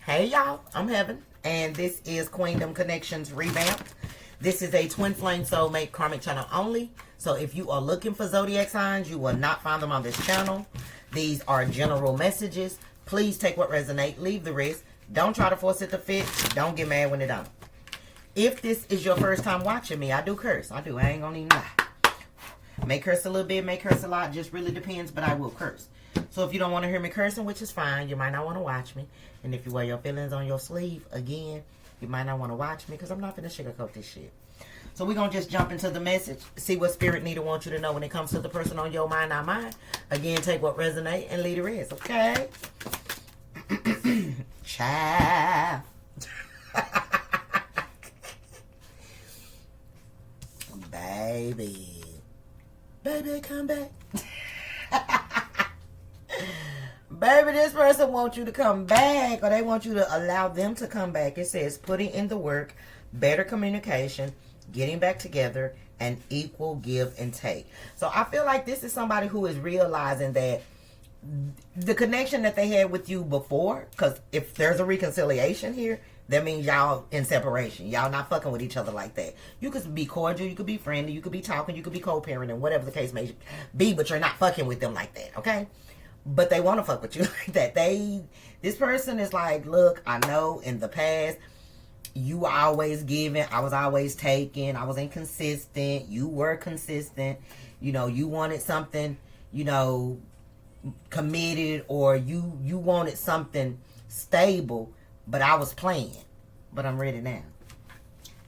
Hey y'all, I'm Heaven, and this is Queendom Connections Revamped. This is a twin flame soulmate karmic channel only. So if you are looking for zodiac signs, you will not find them on this channel. These are general messages. Please take what resonates, leave the rest. Don't try to force it to fit. Don't get mad when it don't. If this is your first time watching me, I do curse. I ain't gonna even lie. May curse a little bit, may curse a lot. Just really depends, but I will curse. So if you don't want to hear me cursing, which is fine, you might not want to watch me. And if you wear your feelings on your sleeve, again, you might not want to watch me because I'm not going to sugarcoat this shit. So we're going to just jump into the message, see what Spirit Needed wants you to know when it comes to the person on your mind, not mine. Again, take what resonates and leave the rest, okay? Child. Baby. Baby, come back. Baby, this person wants you to come back, or they want you to allow them to come back. It says putting in the work, better communication, getting back together, and equal give and take. So I feel like this is somebody who is realizing that the connection that they had with you before, because if there's a reconciliation here, that means y'all in separation. Y'all not fucking with each other like that. You could be cordial, you could be friendly, you could be talking, you could be co-parenting, whatever the case may be, but you're not fucking with them like that, okay? But they want to fuck with you like that. This person is like, look, I know in the past, you were always giving, I was always taking, I was inconsistent, you were consistent, you know, you wanted something, you know, committed, or you wanted something stable, but I was playing. But I'm ready now.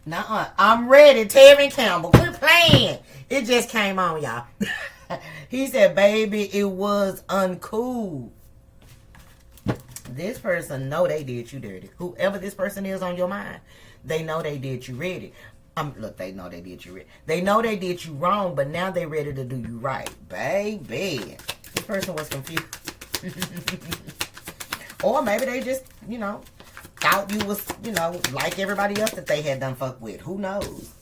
Nuh-uh. I'm ready, Terry Campbell. Quit playing. It just came on, y'all. He said, baby, it was uncool. This person know they did you dirty. Whoever this person is on your mind, they know they did you ready. Look, they know they did you ready. They know they did you wrong, but now they ready to do you right. Baby. This person was confused. Or maybe they just, you know, thought you was, you know, like everybody else that they had done fuck with. Who knows?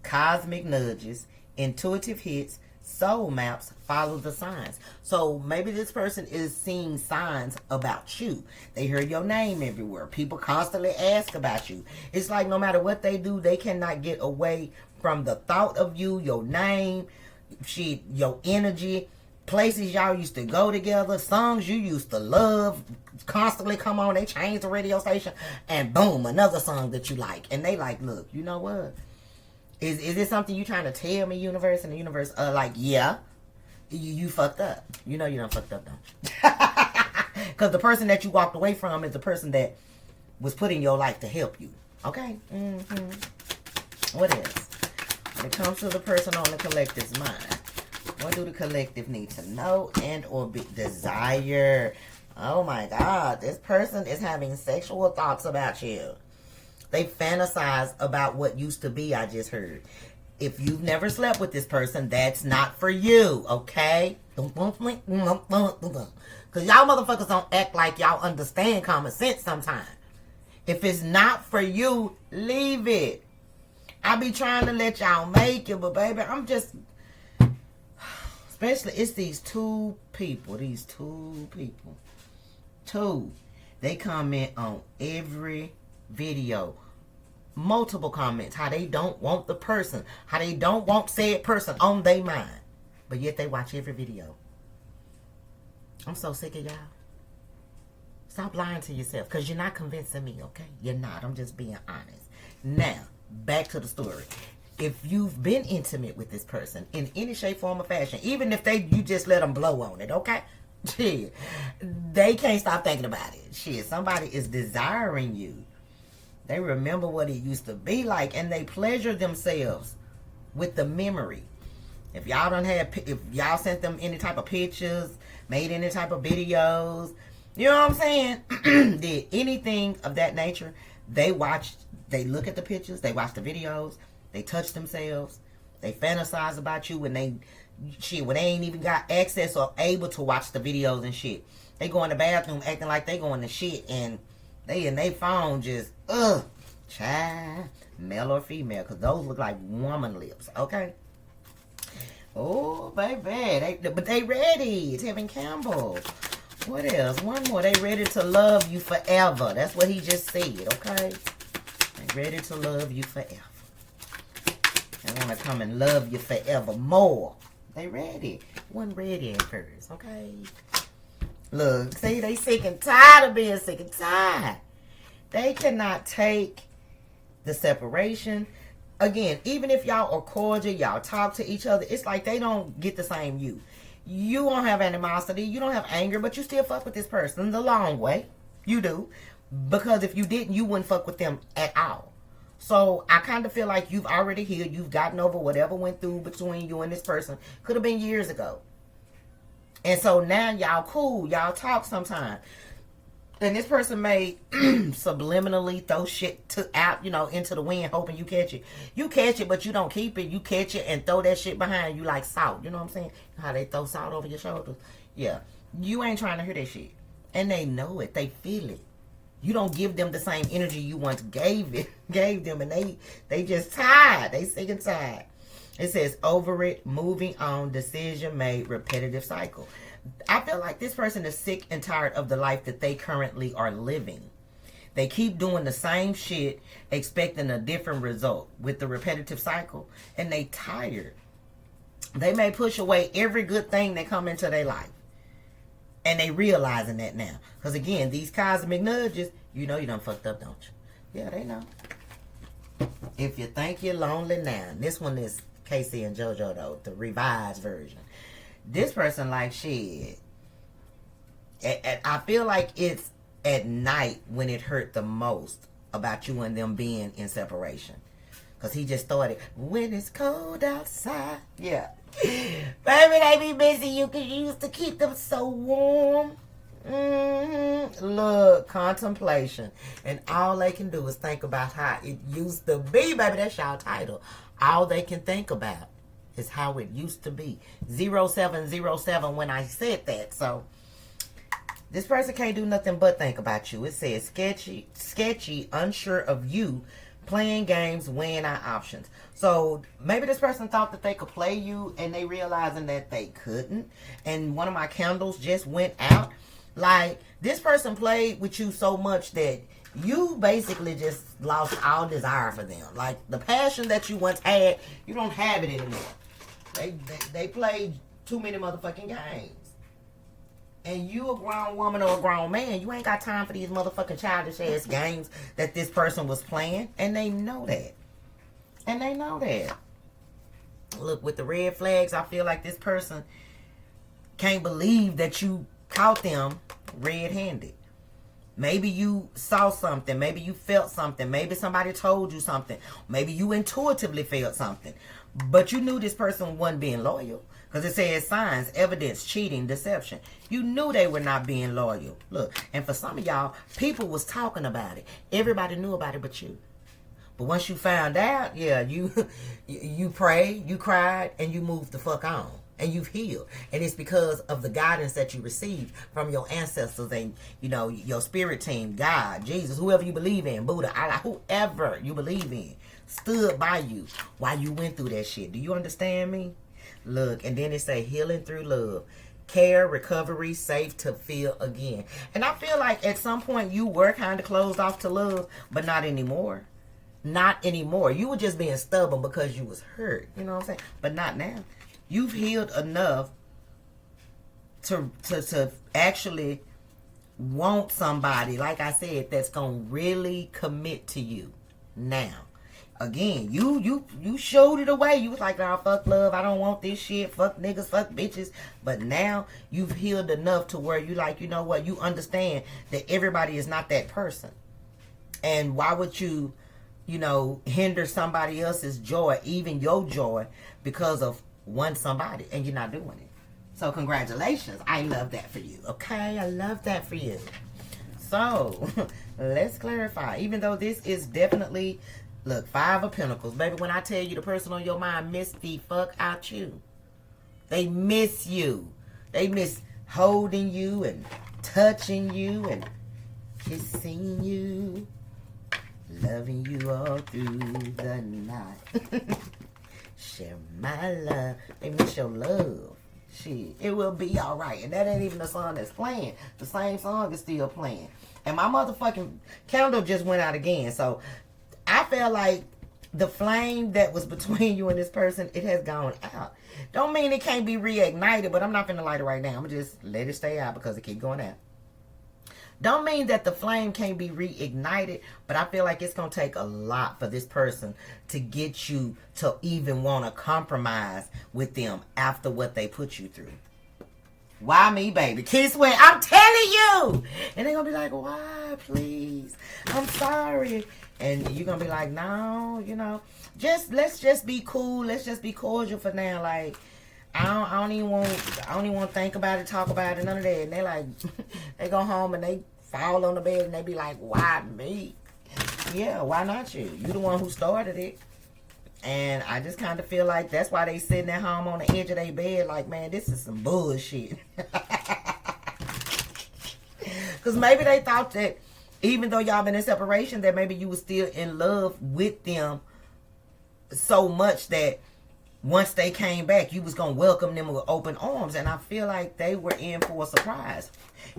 Cosmic nudges, intuitive hits, soul maps, follow the signs. So maybe this person is seeing signs about you. They hear your name everywhere. People constantly ask about you. It's like no matter what they do, they cannot get away from the thought of you, your name, shit, your energy, places y'all used to go together, songs you used to love constantly come on. They change the radio station and boom, another song that you like. And they like, look, you know what? Is this something you trying to tell me, universe? And the universe, like, yeah, you fucked up. You know you done fucked up, don't you? Because the person that you walked away from is the person that was put in your life to help you. Okay? What else? When it comes to the person on the collective's mind, what do the collective need to know and or desire? Oh my God, this person is having sexual thoughts about you. They fantasize about what used to be, I just heard. If you've never slept with this person, that's not for you, okay? Because y'all motherfuckers don't act like y'all understand common sense sometimes. If it's not for you, leave it. I be trying to let y'all make it, but baby, I'm just... Especially, it's these two people. They comment on every video. Multiple comments. How they don't want the person. How they don't want said person on their mind. But yet they watch every video. I'm so sick of y'all. Stop lying to yourself. Because you're not convincing me, okay? You're not. I'm just being honest. Now, back to the story. If you've been intimate with this person in any shape, form, or fashion, even if you just let them blow on it, okay? Shit. They can't stop thinking about it. Shit, somebody is desiring you. They remember what it used to be like, and they pleasure themselves with the memory. If y'all sent them any type of pictures, made any type of videos, you know what I'm saying? Did anything of that nature, they look at the pictures, they watch the videos, they touch themselves, they fantasize about you when they ain't even got access or able to watch the videos and shit. They go in the bathroom acting like they going to shit, and they in their phone just, child, male or female, because those look like woman lips, okay? Oh, baby, but they ready. It's Evan Campbell. What else? One more. They ready to love you forever. That's what he just said, okay? They ready to love you forever. They want to come and love you forever more. They ready. Wasn't ready at first, okay? Look, see, they sick and tired of being sick and tired. They cannot take the separation. Again, even if y'all are cordial, y'all talk to each other, it's like they don't get the same you. You won't have animosity, you don't have anger, but you still fuck with this person the long way. You do. Because if you didn't, you wouldn't fuck with them at all. So I kind of feel like you've already healed. You've gotten over whatever went through between you and this person. Could have been years ago. And so now y'all cool. Y'all talk sometime. And this person may subliminally throw shit out, into the wind, hoping you catch it. You catch it, but you don't keep it. You catch it and throw that shit behind you like salt. You know what I'm saying? How they throw salt over your shoulders. Yeah. You ain't trying to hear that shit. And they know it. They feel it. You don't give them the same energy you once gave them. And they just tired. They sick and tired. It says, over it, moving on, decision made, repetitive cycle. I feel like this person is sick and tired of the life that they currently are living. They keep doing the same shit, expecting a different result with the repetitive cycle, and they tired. They may push away every good thing that come into their life. And they realizing that now. Because again, these cosmic nudges, you done fucked up, don't you? Yeah, they know. If you think you're lonely now, this one is Casey and JoJo though, the revised version. This person like shit. I feel like it's at night when it hurt the most about you and them being in separation. Because he just started, when it's cold outside. Yeah. Baby, they be missing you because you used to keep them so warm. Look, contemplation. And all they can do is think about how it used to be, baby. That's y'all title. All they can think about is how it used to be. 0707 when I said that. So this person can't do nothing but think about you. It says sketchy, unsure of you, playing games, weighing out options. So maybe this person thought that they could play you and they realizing that they couldn't. And one of my candles just went out. Like, this person played with you so much that you basically just lost all desire for them. Like, the passion that you once had, you don't have it anymore. They played too many motherfucking games. And you a grown woman or a grown man, you ain't got time for these motherfucking childish ass games that this person was playing. And they know that. And they know that. Look, with the red flags, I feel like this person can't believe that you caught them red-handed. Maybe you saw something. Maybe you felt something. Maybe somebody told you something. Maybe you intuitively felt something. But you knew this person wasn't being loyal. Because it says signs, evidence, cheating, deception. You knew they were not being loyal. Look, and for some of y'all, people was talking about it. Everybody knew about it but you. But once you found out, yeah, you prayed, you cried, and you moved the fuck on. And you've healed. And it's because of the guidance that you received from your ancestors and, your spirit team, God, Jesus, whoever you believe in, Buddha, Allah, whoever you believe in, stood by you while you went through that shit. Do you understand me? Look, and then it say healing through love. Care, recovery, safe to feel again. And I feel like at some point you were kind of closed off to love, but not anymore. Not anymore. You were just being stubborn because you was hurt. You know what I'm saying? But not now. You've healed enough to actually want somebody, like I said, that's going to really commit to you now. Again, you showed it away. You was like, oh, fuck love. I don't want this shit. Fuck niggas, fuck bitches. But now you've healed enough to where you like, you know what? You understand that everybody is not that person. And why would you, hinder somebody else's joy, even your joy, because of one somebody, and you're not doing it. So congratulations. I love that for you. Okay, I love that for you. So let's clarify. Even though this is definitely, look, 5 of Pentacles, baby. When I tell you the person on your mind missed the fuck out you, they miss you. They miss holding you and touching you and kissing you, loving you all through the night. Share my love. They miss your love. Shit, it will be all right. And that ain't even the song that's playing. The same song is still playing. And my motherfucking candle just went out again. So I feel like the flame that was between you and this person, it has gone out. Don't mean it can't be reignited, but I'm not finna light it right now. I'm gonna just let it stay out because it keep going out. Don't mean that the flame can't be reignited, but I feel like it's going to take a lot for this person to get you to even want to compromise with them after what they put you through. Why me, baby? Keep sweating. I'm telling you. And they're going to be like, why, please? I'm sorry. And you're going to be like, no, you know, let's just be cool. Let's just be cordial for now. Like, I don't even want to think about it, talk about it, none of that. And they like, they go home and they fall on the bed and they be like, why me? Yeah, why not you? You the one who started it. And I just kind of feel like that's why they sitting at home on the edge of their bed like, man, this is some bullshit. Because maybe they thought that even though y'all been in separation, that maybe you was still in love with them so much that once they came back, you was going to welcome them with open arms. And I feel like they were in for a surprise.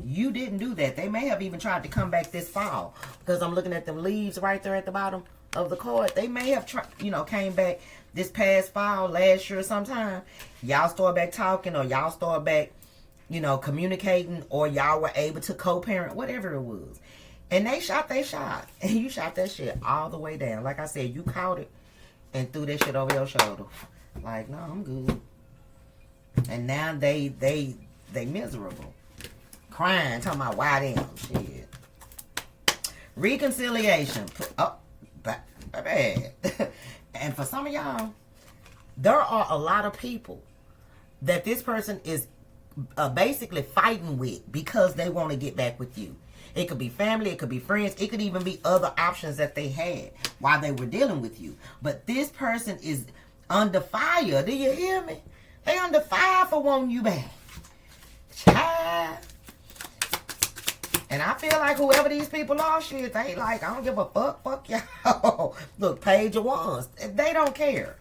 You didn't do that. They may have even tried to come back this fall. Because I'm looking at them leaves right there at the bottom of the card. They may have, came back this past fall, last year sometime. Y'all started back talking, or y'all started back, communicating, or y'all were able to co-parent, whatever it was. And they shot their shot. And you shot that shit all the way down. Like I said, you caught it and threw that shit over your shoulder. Like, no, I'm good. And now they miserable. Crying, talking about why them. Shit. Reconciliation. Oh, bad. And for some of y'all, there are a lot of people that this person is basically fighting with because they want to get back with you. It could be family, it could be friends, it could even be other options that they had while they were dealing with you. But this person is under fire. Do you hear me? They under fire for wanting you back. Child. And I feel like whoever these people are, shit, they like, I don't give a fuck. Fuck y'all. Look, Page of Wands. They don't care.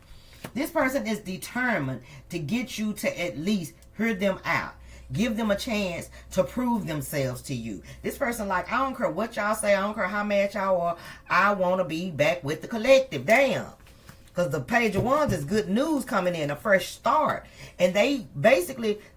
This person is determined to get you to at least hear them out. Give them a chance to prove themselves to you. This person like, I don't care what y'all say. I don't care how mad y'all are. I want to be back with the collective. Damn. Because the Page of Wands is good news coming in, a fresh start. And they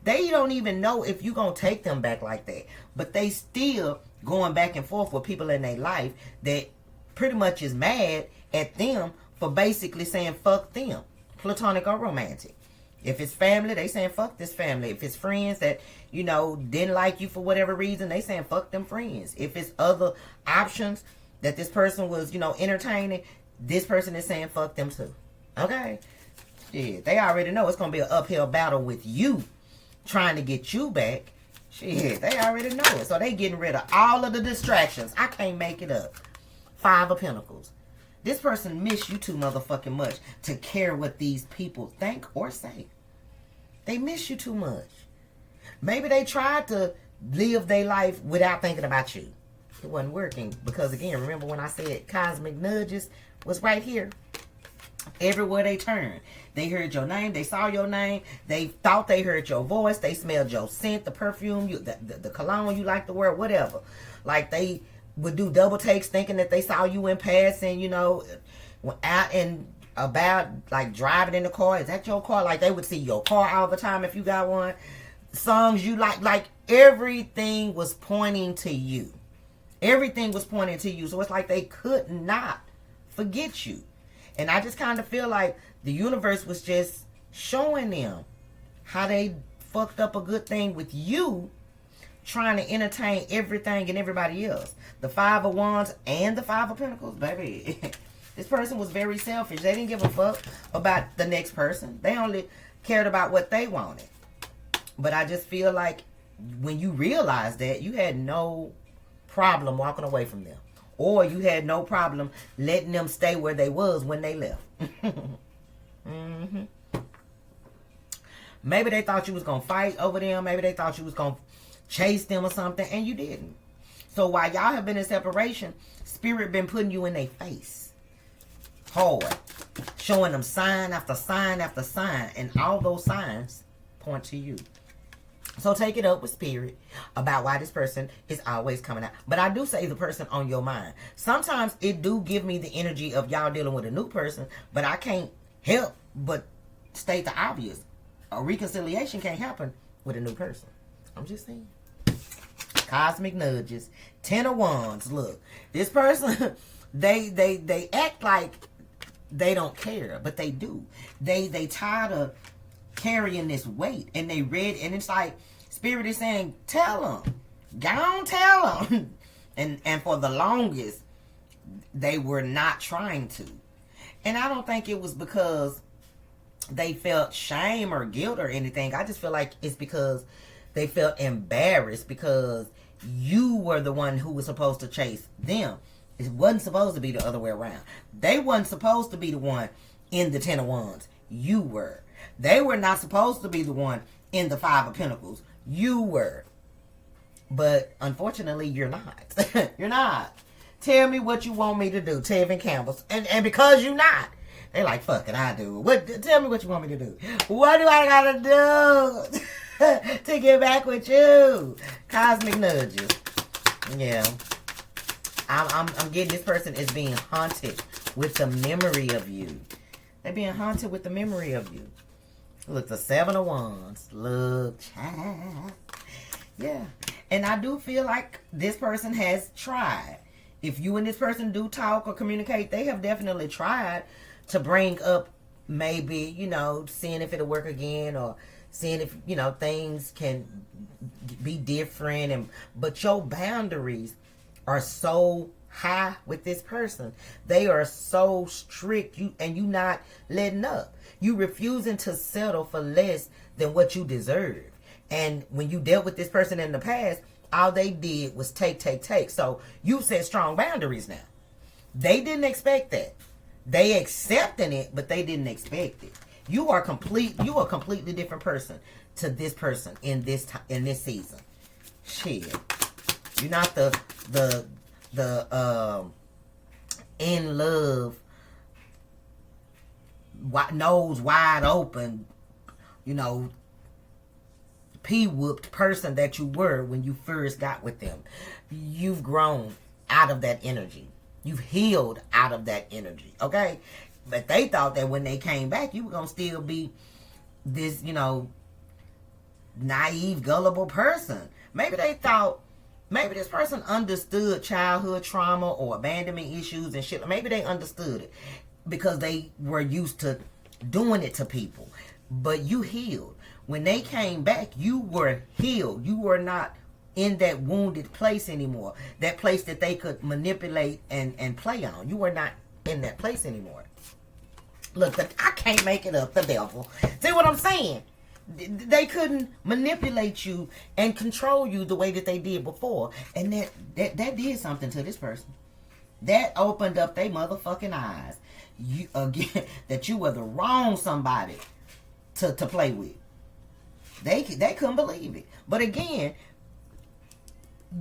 don't even know if you're going to take them back like that. But they still going back and forth with people in their life that pretty much is mad at them for basically saying fuck them. Platonic or romantic. If it's family, they saying fuck this family. If it's friends that, didn't like you for whatever reason, they saying fuck them friends. If it's other options that this person was, entertaining, this person is saying fuck them too. Okay? Shit, they already know it's going to be an uphill battle with you trying to get you back. Shit, they already know it. So they getting rid of all of the distractions. I can't make it up. 5 of Pentacles. This person miss you too motherfucking much to care what these people think or say. They miss you too much. Maybe they tried to live their life without thinking about you. It wasn't working because, again, remember when I said cosmic nudges was right here? Everywhere they turned, they heard your name, they saw your name, they thought they heard your voice, they smelled your scent, the perfume, the cologne you like to wear, whatever. Like they would do double takes thinking that they saw you in passing, out and about, like driving in the car. Is that your car? Like they would see your car all the time if you got one. Songs you like everything was pointing to you. Everything was pointing to you. So it's like they could not forget you. And I just kind of feel like the universe was just showing them how they fucked up a good thing with you, trying to entertain everything and everybody else. The 5 of Wands and the 5 of Pentacles, baby. This person was very selfish. They didn't give a fuck about the next person. They only cared about what they wanted. But I just feel like when you realize that, you had no problem walking away from them. Or you had no problem letting them stay where they was when they left. Mm-hmm. Maybe they thought you was going to fight over them. Maybe they thought you was going to chase them or something. And you didn't. So while y'all have been in separation, Spirit been putting you in their face. Hard. Showing them sign after sign after sign. And all those signs point to you. So take it up with spirit about why this person is always coming out. But I do say the person on your mind. Sometimes it do give me the energy of y'all dealing with a new person, but I can't help but state the obvious. A reconciliation can't happen with a new person. I'm just saying. Cosmic nudges. 10 of Wands. Look, this person, they act like they don't care, but they do. They tired of carrying this weight, and they read, and it's like spirit is saying, tell them, go on, tell them. and for the longest they were not trying to, and I don't think it was because they felt shame or guilt or anything. I just feel like it's because they felt embarrassed because you were the one who was supposed to chase them. It wasn't supposed to be the other way around. They wasn't supposed to be the one in the 10 of Wands. You were. They were not supposed to be the one in the 5 of Pentacles. You were. But unfortunately, you're not. You're not. Tell me what you want me to do, Tevin Campbell. And because you're not, they're like, fuck it, I do. Tell me what you want me to do. What do I gotta do to get back with you? Cosmic nudges. Yeah. I'm getting this person is being haunted with the memory of you. They're being haunted with the memory of you. Look, the 7 of Wands. Look, child. Yeah. And I do feel like this person has tried. If you and this person do talk or communicate, they have definitely tried to bring up maybe, you know, seeing if it'll work again, or seeing if, you know, things can be different. But your boundaries are so high with this person. They are so strict. You not letting up. You refusing to settle for less than what you deserve. And when you dealt with this person in the past, all they did was take. So you set strong boundaries now. They didn't expect that. They accepting it, but they didn't expect it. You are a completely different person to this person in this season. Shit. You're not the in love, nose wide open, you know, pee-whooped person that you were when you first got with them. You've grown out of that energy. You've healed out of that energy, okay? But they thought that when they came back, you were going to still be this, you know, naive, gullible person. Maybe they thought, maybe this person understood childhood trauma or abandonment issues and shit. Maybe they understood it because they were used to doing it to people. But you healed. When they came back, you were healed. You were not in that wounded place anymore. That place that they could manipulate and play on. You were not in that place anymore. Look, I can't make it up, the devil. See what I'm saying? They couldn't manipulate you and control you the way that they did before. And that did something to this person. That opened up their motherfucking eyes. You again, that you were the wrong somebody to play with. They couldn't believe it. But again,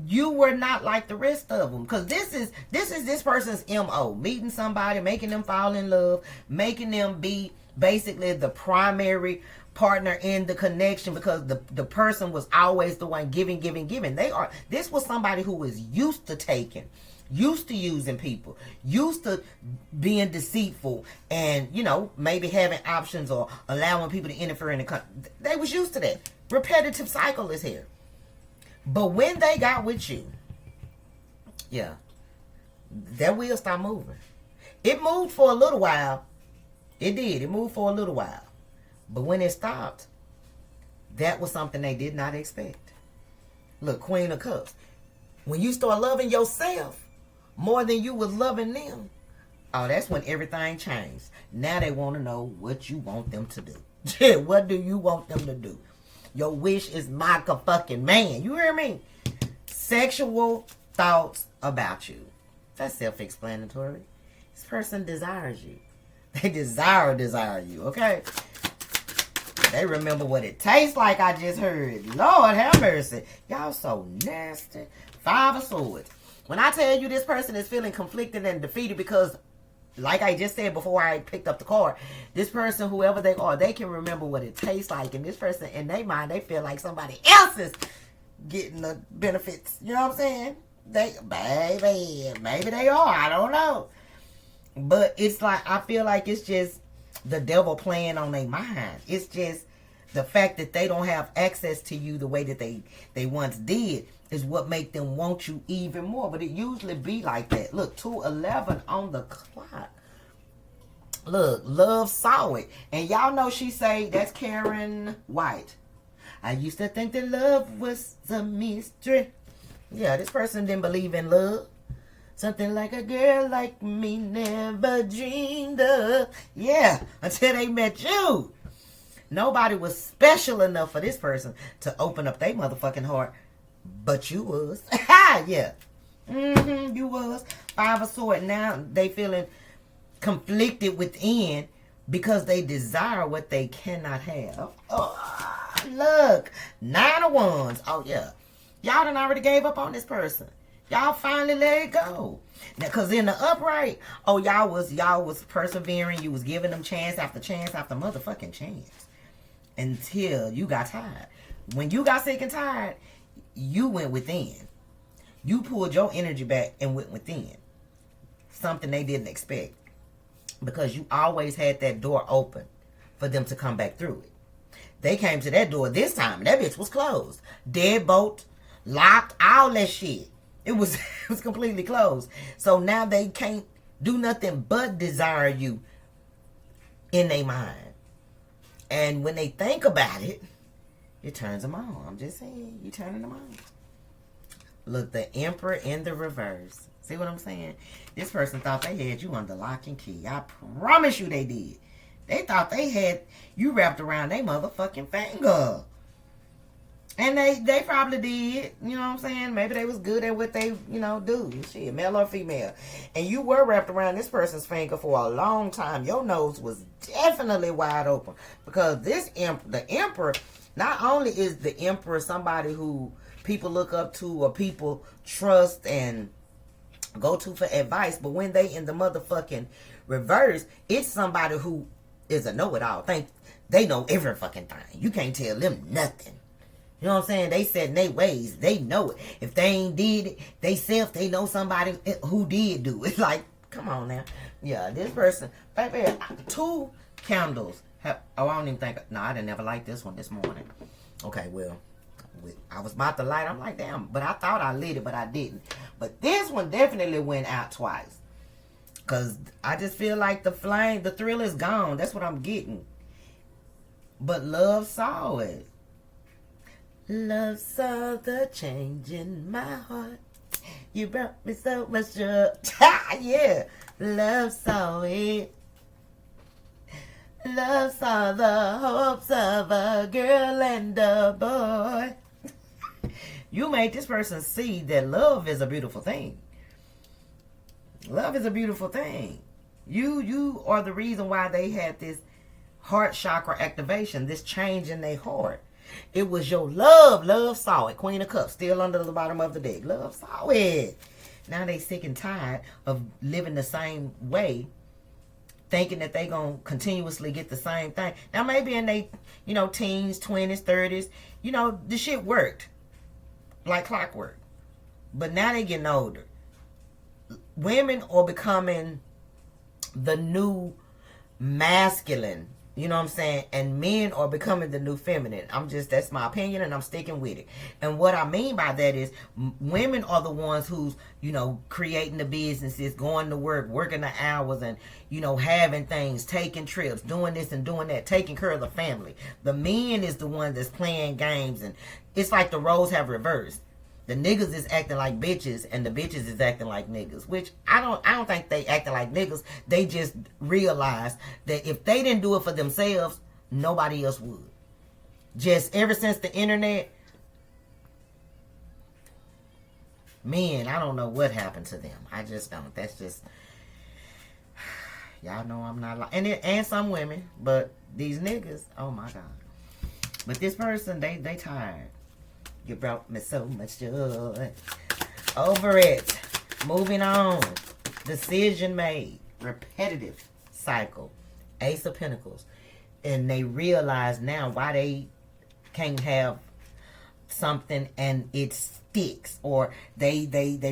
you were not like the rest of them, because this is this person's MO. Meeting somebody, making them fall in love, making them be basically the primary partner in the connection, because the person was always the one giving. This was somebody who was used to taking, used to using people, used to being deceitful, and, you know, maybe having options or allowing people to interfere in the they was used to that. Repetitive cycle is here. But when they got with you, yeah, that wheel stopped moving. It moved for a little while. It did. It moved for a little while. But when it stopped, that was something they did not expect. Look, Queen of Cups. When you start loving yourself more than you was loving them, oh, that's when everything changed. Now they want to know what you want them to do. What do you want them to do? Your wish is my fucking man. You hear me? Sexual thoughts about you. That's self-explanatory. This person desires you. They desire you, okay? They remember what it tastes like, I just heard. Lord have mercy. Y'all so nasty. 5 of Swords. When I tell you this person is feeling conflicted and defeated because like I just said before I picked up the card, this person, whoever they are, they can remember what it tastes like. And this person, in their mind, they feel like somebody else is getting the benefits. You know what I'm saying? Maybe they are. I don't know. But it's like, I feel like it's just the devil playing on their mind. It's just the fact that they don't have access to you the way that they once did is what make them want you even more. But it usually be like that. Look, 2:11 on the clock. Look, love saw it. And y'all know she say, that's Karen White. I used to think that love was a mystery. Yeah, this person didn't believe in love. Something like a girl like me never dreamed of. Yeah, until they met you. Nobody was special enough for this person to open up their motherfucking heart. But you was. Yeah. You was. 5 of Swords. Now they feeling conflicted within because they desire what they cannot have. Oh, look. 9 of Wands. Oh, yeah. Y'all done already gave up on this person. Y'all finally let it go. Now, because in the upright, oh, y'all was persevering. You was giving them chance after motherfucking chance. Until you got tired. When you got sick and tired, you went within. You pulled your energy back and went within. Something they didn't expect. Because you always had that door open for them to come back through it. They came to that door this time, and that bitch was closed. Deadbolt, locked, all that shit. It was completely closed. So now they can't do nothing but desire you in their mind. And when they think about it, it turns them on. I'm just saying, you turning them on. Look, the Emperor in the reverse. See what I'm saying? This person thought they had you under lock and key. I promise you they did. They thought they had you wrapped around their motherfucking finger. And they probably did. You know what I'm saying? Maybe they was good at what they, do. Shit, male or female. And you were wrapped around this person's finger for a long time. Your nose was definitely wide open. Because the Emperor, not only is the Emperor somebody who people look up to or people trust and go to for advice, but when they in the motherfucking reverse, it's somebody who is a know-it-all. They know every fucking thing. You can't tell them nothing. You know what I'm saying? They set in their ways. They know it. If they ain't did it, they know somebody who did do it. Like, come on now. Yeah, this person, baby, 2 candles. I don't even think, no, I didn't never like this one this morning. Okay, well, I was about to light. I'm like, damn, but I thought I lit it, but I didn't. But this one definitely went out twice. Because I just feel like the thrill is gone. That's what I'm getting. But love saw it. Love saw the change in my heart. You brought me so much joy. Yeah. Love saw it. Love saw the hopes of a girl and a boy. You made this person see that love is a beautiful thing. Love is a beautiful thing. You are the reason why they had this heart chakra activation, this change in their heart. It was your love. Love saw it. Queen of Cups still under the bottom of the deck. Love saw it. Now they sick and tired of living the same way, thinking that they gonna continuously get the same thing. Now maybe in they, teens, 20s, 30s, the shit worked like clockwork. But now they getting older. Women are becoming the new masculine. You know what I'm saying? And men are becoming the new feminine. That's my opinion, and I'm sticking with it. And what I mean by that is women are the ones who's, creating the businesses, going to work, working the hours, and, having things, taking trips, doing this and doing that, taking care of the family. The men is the one that's playing games, and it's like the roles have reversed. The niggas is acting like bitches, and the bitches is acting like niggas. Which I don't think they acting like niggas. They just realized that if they didn't do it for themselves, nobody else would. Just ever since the internet, men, I don't know what happened to them. I just don't. That's just, y'all know I'm not like, and some women, but these niggas, oh my God. But this person, they tired. You brought me so much joy. Over it. Moving on. Decision made. repetitive cycle. Ace of Pentacles. And they realize now why they can't have something and it sticks, or they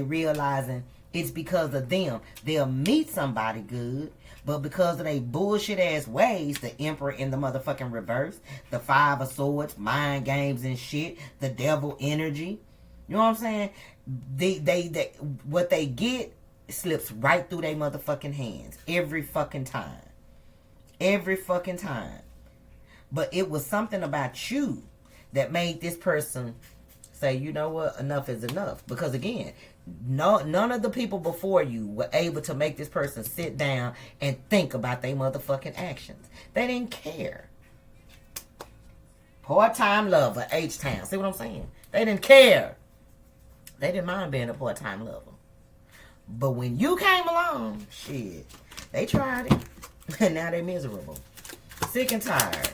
realizing it's because of them. They'll meet somebody good, but because of they bullshit ass ways, the Emperor in the motherfucking reverse, the Five of Swords, mind games and shit, the devil energy, you know what I'm saying? They what they get slips right through their motherfucking hands every fucking time. Every fucking time. But it was something about you that made this person say, you know what, enough is enough. Because again, none of the people before you were able to make this person sit down and think about their motherfucking actions. They didn't care. Part-time lover, H-Town. See what I'm saying? They didn't care. They didn't mind being a part-time lover. But when you came along, shit, they tried it. And now they're miserable. Sick and tired.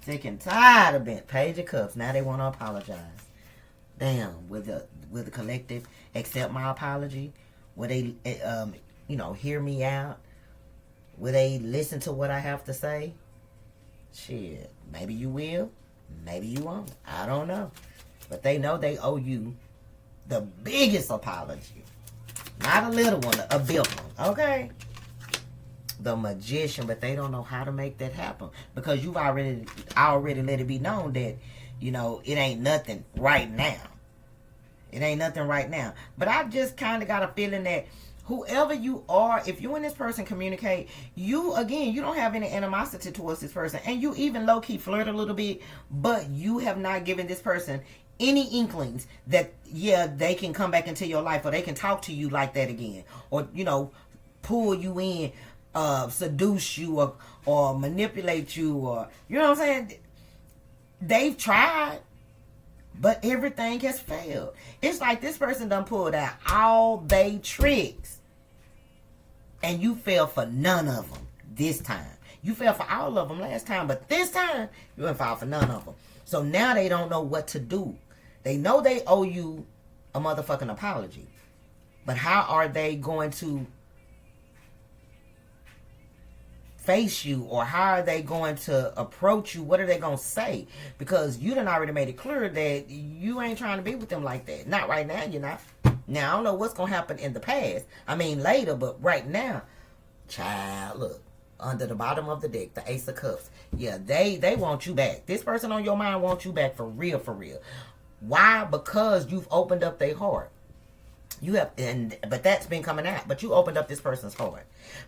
Sick and tired of being Page of Cups. Now they want to apologize. Damn, will the collective accept my apology? Will they, hear me out? Will they listen to what I have to say? Shit, maybe you will, maybe you won't. I don't know. But they know they owe you the biggest apology. Not a little one, a big one, okay? The Magician, but they don't know how to make that happen. Because you've already let it be known that, it ain't nothing right now. It ain't nothing right now. But I just kind of got a feeling that whoever you are, if you and this person communicate, you don't have any animosity towards this person. And you even low-key flirt a little bit, but you have not given this person any inklings that, yeah, they can come back into your life, or they can talk to you like that again. Or, pull you in, seduce you, or manipulate you, or, you know what I'm saying? They've tried, but everything has failed. It's like this person done pulled out all they tricks, and you fell for none of them this time. You fell for all of them last time, but this time, you didn't fall for none of them. So now they don't know what to do. They know they owe you a motherfucking apology. But how are they going to face you, or how are they going to approach you? What are they going to say? Because you done already made it clear that you ain't trying to be with them like that. Not right now, you're not. Now, I don't know what's going to happen in the past. I mean, later, but right now, child, look. Under the bottom of the deck, the Ace of Cups. Yeah, they want you back. This person on your mind wants you back for real, for real. Why? Because you've opened up their heart. You have, but that's been coming out. But you opened up this person's heart.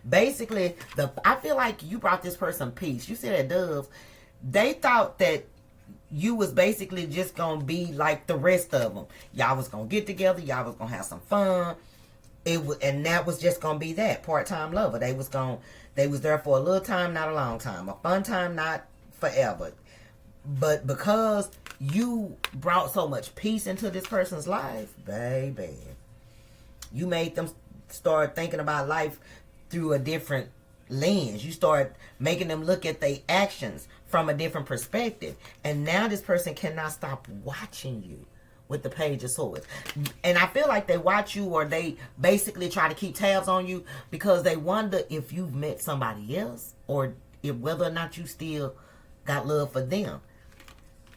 Basically, I feel like you brought this person peace. You see that doves? They thought that you was basically just gonna be like the rest of them. Y'all was gonna get together. Y'all was gonna have some fun. And that was just gonna be that part-time lover. They was there for a little time, not a long time. A fun time, not forever. But because you brought so much peace into this person's life, baby, you made them start thinking about life through a different lens. You start making them look at their actions from a different perspective. And now this person cannot stop watching you with the Page of Swords. And I feel like they watch you, or they basically try to keep tabs on you, because they wonder if you've met somebody else, or whether or not you still got love for them.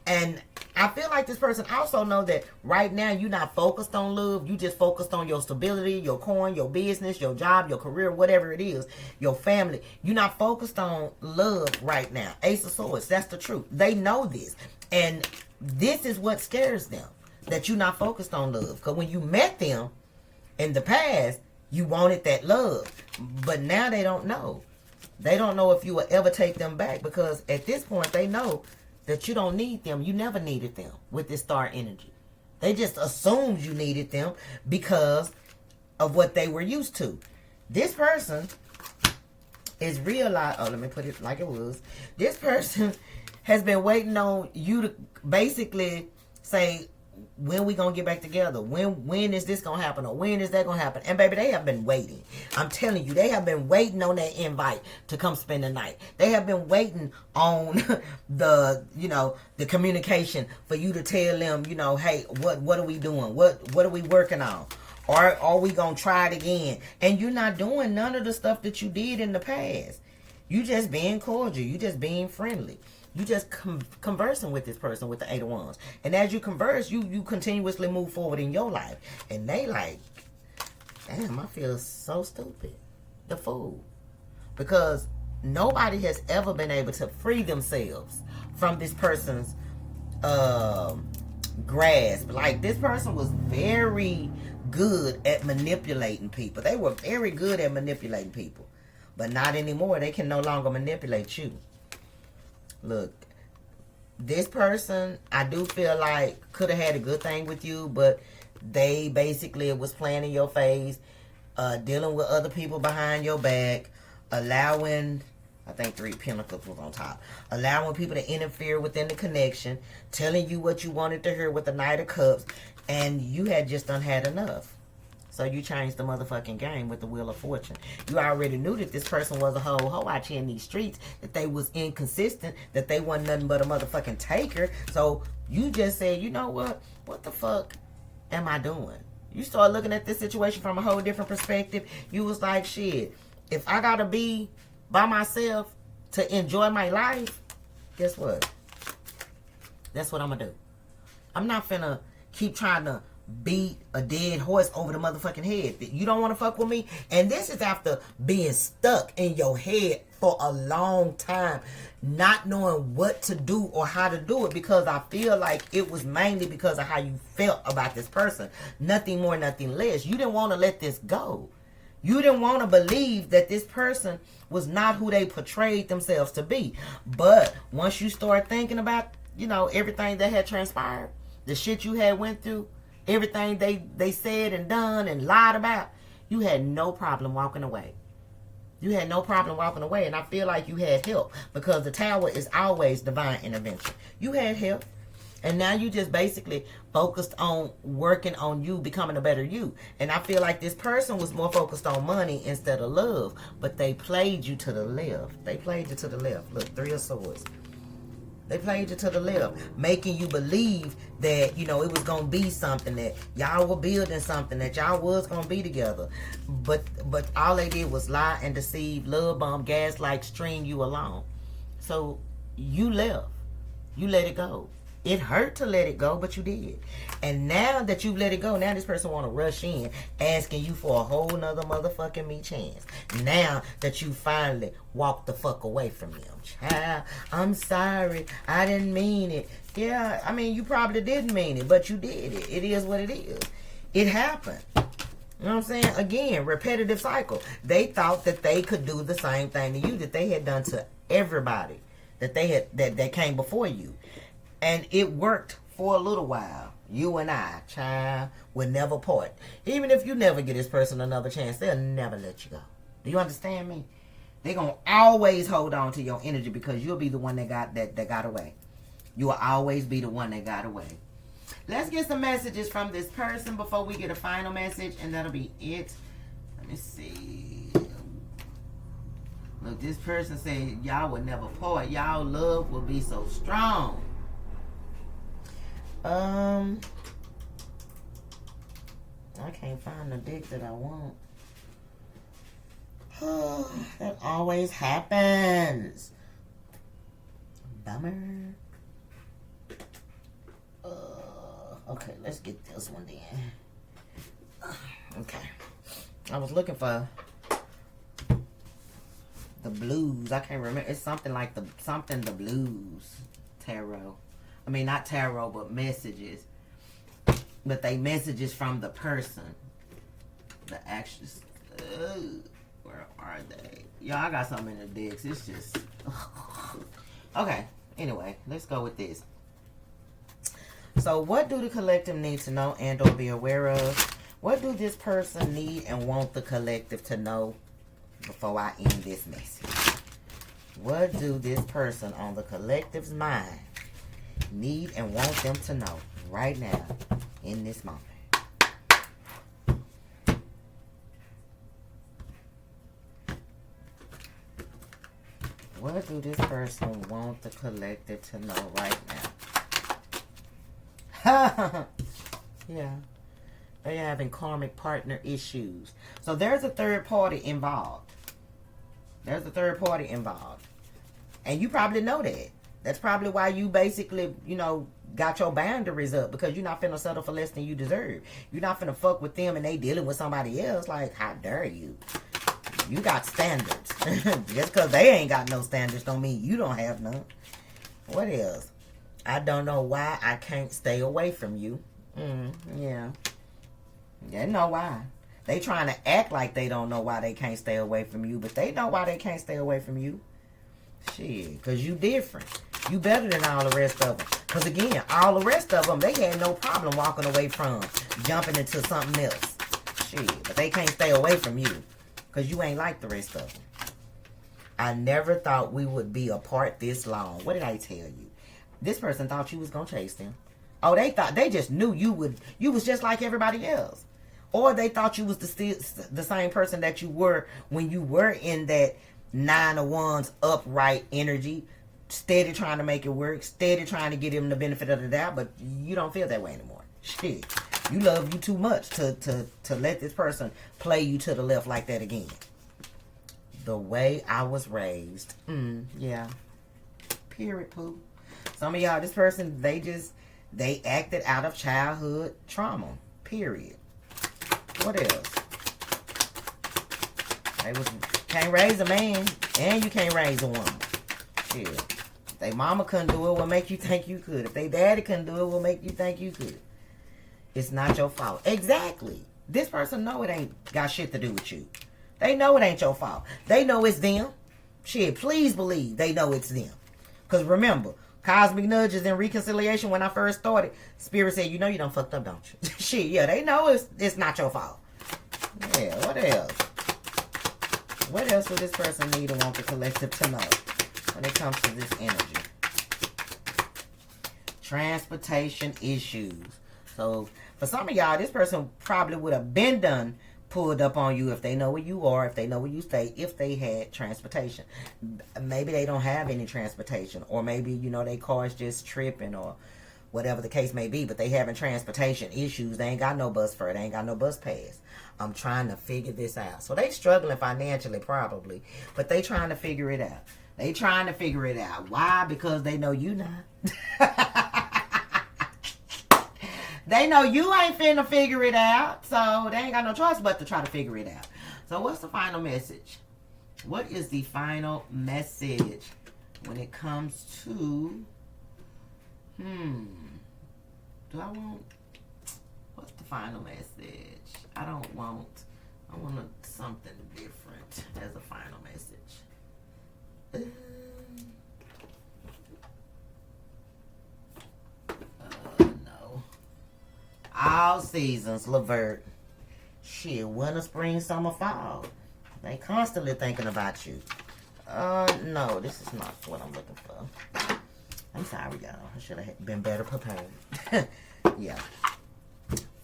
And I feel like this person also know that right now you're not focused on love. You just focused on your stability, your coin, your business, your job, your career, whatever it is, your family. You're not focused on love right now. Ace of Swords, that's the truth. They know this. And this is what scares them, that you're not focused on love. Because when you met them in the past, you wanted that love. But now they don't know. They don't know if you will ever take them back, because at this point they know that you don't need them. You never needed them with this star energy. They just assumed you needed them because of what they were used to. This person is realized. Oh, let me put it like it was. This person has been waiting on you to basically say, when we gonna get back together? When is this gonna happen? Or when is that gonna happen? And baby, they have been waiting. I'm telling you, they have been waiting on that invite to come spend the night. They have been waiting on the communication for you to tell them, hey, what are we doing? What are we working on? Or are we going to try it again? And you're not doing none of the stuff that you did in the past. You just being cordial. You just being friendly. You just conversing with this person with the 8 of Wands. And as you converse, you continuously move forward in your life. And they like, damn, I feel so stupid. The fool. Because nobody has ever been able to free themselves from this person's grasp. Like, this person was very good at manipulating people. They were very good at manipulating people. But not anymore. They can no longer manipulate you. Look, this person, I do feel like could have had a good thing with you, but they basically was playing in your face, dealing with other people behind your back, allowing, I think 3 Pentacles was on top, allowing people to interfere within the connection, telling you what you wanted to hear with the Knight of Cups, and you had just done had enough. So you changed the motherfucking game with the Wheel of Fortune. You already knew that this person was a hoe out here in these streets, that they was inconsistent, that they wasn't nothing but a motherfucking taker. So you just said, you know what? What the fuck am I doing? You start looking at this situation from a whole different perspective. You was like, shit, if I gotta be by myself to enjoy my life, guess what? That's what I'm gonna do. I'm not finna keep trying to beat a dead horse over the motherfucking head. You don't want to fuck with me? And this is after being stuck in your head for a long time, not knowing what to do or how to do it, because I feel like it was mainly because of how you felt about this person. Nothing more, nothing less. You didn't want to let this go. You didn't want to believe that this person was not who they portrayed themselves to be. But once you start thinking about, you know, everything that had transpired, the shit you had went through, everything they said and done and lied about, you had no problem walking away. You had no problem walking away. And I feel like you had help, because the Tower is always divine intervention. You had help. And now you just basically focused on working on you, becoming a better you. And I feel like this person was more focused on money instead of love. But they played you to the left. They played you to the left. Look, 3 of Swords. They played you to the left, making you believe that, you know, it was going to be something, that y'all were building something, that y'all was going to be together. But all they did was lie and deceive, love bomb, gaslight, string you along. So you left. You let it go. It hurt to let it go, but you did. And now that you've let it go, now this person want to rush in, asking you for a whole nother motherfucking me chance. Now that you finally walked the fuck away from them. Child, I'm sorry. I didn't mean it. Yeah, I mean, you probably didn't mean it, but you did it. It is what it is. It happened. You know what I'm saying? Again, repetitive cycle. They thought that they could do the same thing to you that they had done to everybody that they had that came before you. And it worked for a little while. You and I, child, will never part. Even if you never give this person another chance, they'll never let you go. Do you understand me? They're going to always hold on to your energy, because you'll be the one that got away. You will always be the one that got away. Let's get some messages from this person before we get a final message, and that'll be it. Let me see. Look, this person said y'all would never part. Y'all love will be so strong. I can't find the dick that I want. That always happens. Bummer. Okay, let's get this one then. Okay. I was looking for the blues. I can't remember. It's something like the blues tarot. I mean, not tarot, but messages. But they messages from the person. The actions. Where are they? Y'all, I got something in the dicks. It's just... Okay. Anyway, let's go with this. So, what do the collective need to know and or be aware of? What do this person need and want the collective to know before I end this message? What do this person on the collective's mind need and want them to know right now in this moment? What do this person want the collective to know right now? Yeah. They're having karmic partner issues. So there's a third party involved. There's a third party involved. And you probably know that. That's probably why you basically, you know, got your boundaries up. Because you're not finna settle for less than you deserve. You're not finna fuck with them and they dealing with somebody else. Like, how dare you? You got standards. Just because they ain't got no standards don't mean you don't have none. What else? I don't know why I can't stay away from you. Yeah. They know why. They trying to act like they don't know why they can't stay away from you, but they know why they can't stay away from you. Shit, because you different. You better than all the rest of them. Because again, all the rest of them, they had no problem walking away from, jumping into something else. Shit, but they can't stay away from you because you ain't like the rest of them. I never thought we would be apart this long. What did I tell you? This person thought you was going to chase them. Oh, they just knew you was just like everybody else. Or they thought you was the same person that you were when you were in that 9 of Wands upright energy, steady trying to make it work, steady trying to get him the benefit of the doubt, but you don't feel that way anymore. Shit. You love you too much to let this person play you to the left like that again. The way I was raised. Yeah. Period, poo. Some of y'all, this person, they acted out of childhood trauma. Period. What else? Can't raise a man, and you can't raise a woman. Shit. If they mama couldn't do it, what make you think you could? If they daddy couldn't do it, what make you think you could? It's not your fault. Exactly. This person know it ain't got shit to do with you. They know it ain't your fault. They know it's them. Shit, please believe they know it's them. Because remember, cosmic nudges and reconciliation, when I first started, Spirit said, you know you done fucked up, don't you? Shit, yeah, they know it's not your fault. Yeah, what else? What else would this person need and want the collective to know when it comes to this energy? Transportation issues. So, for some of y'all, this person probably would have been done pulled up on you if they know where you are, if they know where you stay, if they had transportation. Maybe they don't have any transportation, or maybe, you know, their car's just tripping, or whatever the case may be, but they having transportation issues. They ain't got no bus fare, they ain't got no bus pass. I'm trying to figure this out. So they struggling financially probably, but they trying to figure it out. They trying to figure it out. Why? Because they know you not. They know you ain't finna figure it out, so they ain't got no choice but to try to figure it out. So what's the final message? What is the final message when it comes to, do I want, what's the final message? I want something different as a final message. No. All seasons, Levert. Shit, winter, spring, summer, fall. They constantly thinking about you. No, this is not what I'm looking for. I'm sorry, y'all. I should have been better prepared. Yeah.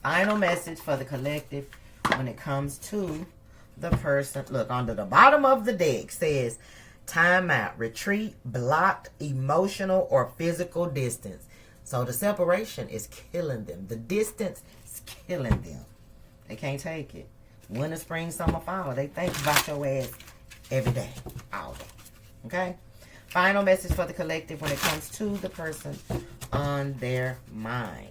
Final message for the collective when it comes to the person. Look, under the bottom of the deck says, time out, retreat, blocked, emotional, or physical distance. So the separation is killing them. The distance is killing them. They can't take it. Winter, spring, summer, fall. They think about your ass every day, all day. Okay? Final message for the collective when it comes to the person on their mind.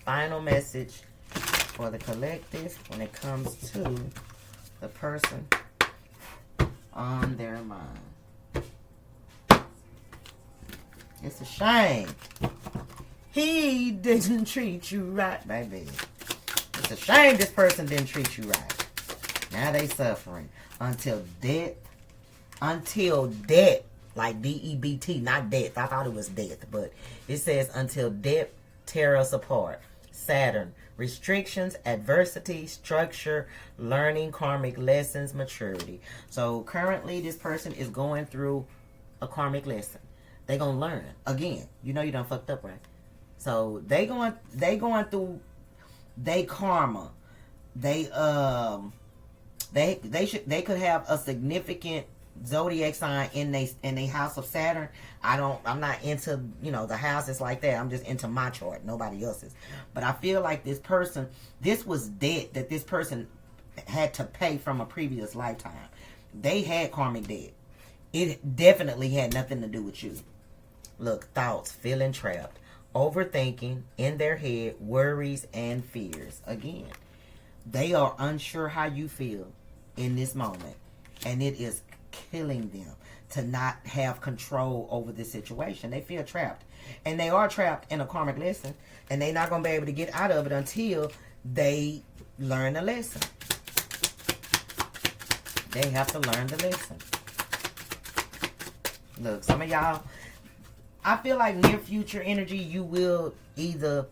Final message for the collective when it comes to the person on their mind. It's a shame he didn't treat you right, baby. It's a shame this person didn't treat you right. Now they suffering until death. Until death, like D-E-B-T, not death. I thought it was death, but it says until death tear us apart. Saturn, restrictions, adversity, structure, learning, karmic lessons, maturity. So currently this person is going through a karmic lesson. They gonna learn. Again, you know you done fucked up, right? So they going through they karma. They could have a significant zodiac sign in they house of Saturn, I'm not into, the houses like that. I'm just into my chart, nobody else's. But I feel like this was debt that this person had to pay from a previous lifetime. They had karmic debt. It definitely had nothing to do with you. Look, thoughts, feeling trapped, overthinking in their head, worries and fears. Again, they are unsure how you feel in this moment, and it is killing them to not have control over the situation. They feel trapped, and they are trapped in a karmic lesson, and they're not going to be able to get out of it until they learn the lesson. They have to learn the lesson. Look, some of y'all, I feel like near future energy, you will either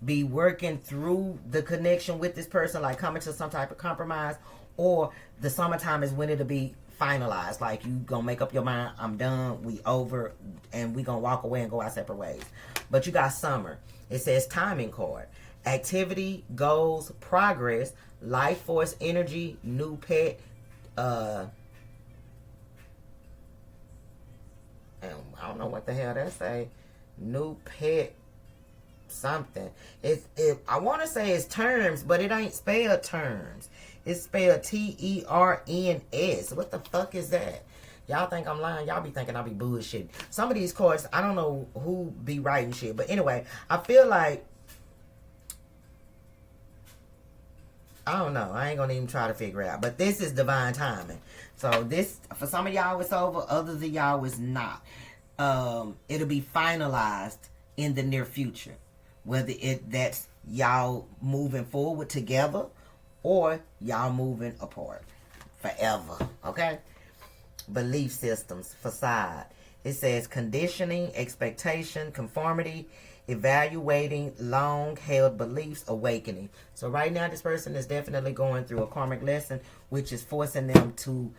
be working through the connection with this person, like coming to some type of compromise, or the summertime is when it'll be finalized. Like, you gonna make up your mind, I'm done, we over, and we gonna walk away and go our separate ways. But you got summer. It says timing card. Activity, goals, progress, life force energy, new pet, I don't know what the hell that say. New pet something. I want to say it's terms, but it ain't spelled terms. It's spelled T-E-R-N-S. What the fuck is that? Y'all think I'm lying? Y'all be thinking I be bullshit. Some of these cards, I don't know who be writing shit. But anyway, I feel like, I don't know. I ain't gonna even try to figure it out. But this is divine timing. So this, for some of y'all, it's over. Others of y'all, it's not. It'll be finalized in the near future. Whether that's y'all moving forward together or y'all moving apart forever. Okay? Belief systems, facade. It says conditioning, expectation, conformity, evaluating long-held beliefs, awakening. So right now, this person is definitely going through a karmic lesson, which is forcing them to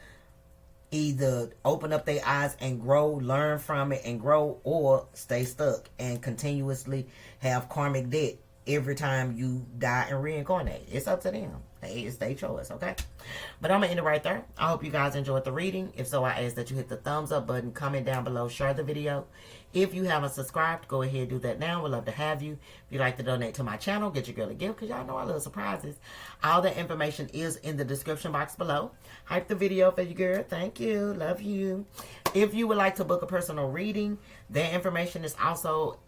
either open up their eyes and grow, learn from it and grow, or stay stuck and continuously have karmic debt every time you die and reincarnate. It's up to them. It's their choice, okay? But I'm going to end it right there. I hope you guys enjoyed the reading. If so, I ask that you hit the thumbs up button, comment down below, share the video. If you haven't subscribed, go ahead and do that now. We'd love to have you. If you'd like to donate to my channel, get your girl a gift, because y'all know I love surprises. All the information is in the description box below. Hype the video for you, girl. Thank you. Love you. If you would like to book a personal reading, their information is also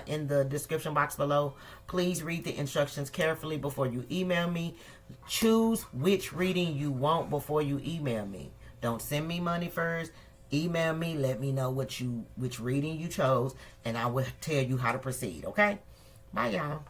in the description box below. Please read the instructions carefully before you email me. Choose which reading you want before you email me. Don't send me money first. Email me. Let me know which reading you chose, and I will tell you how to proceed. Okay? Bye, y'all.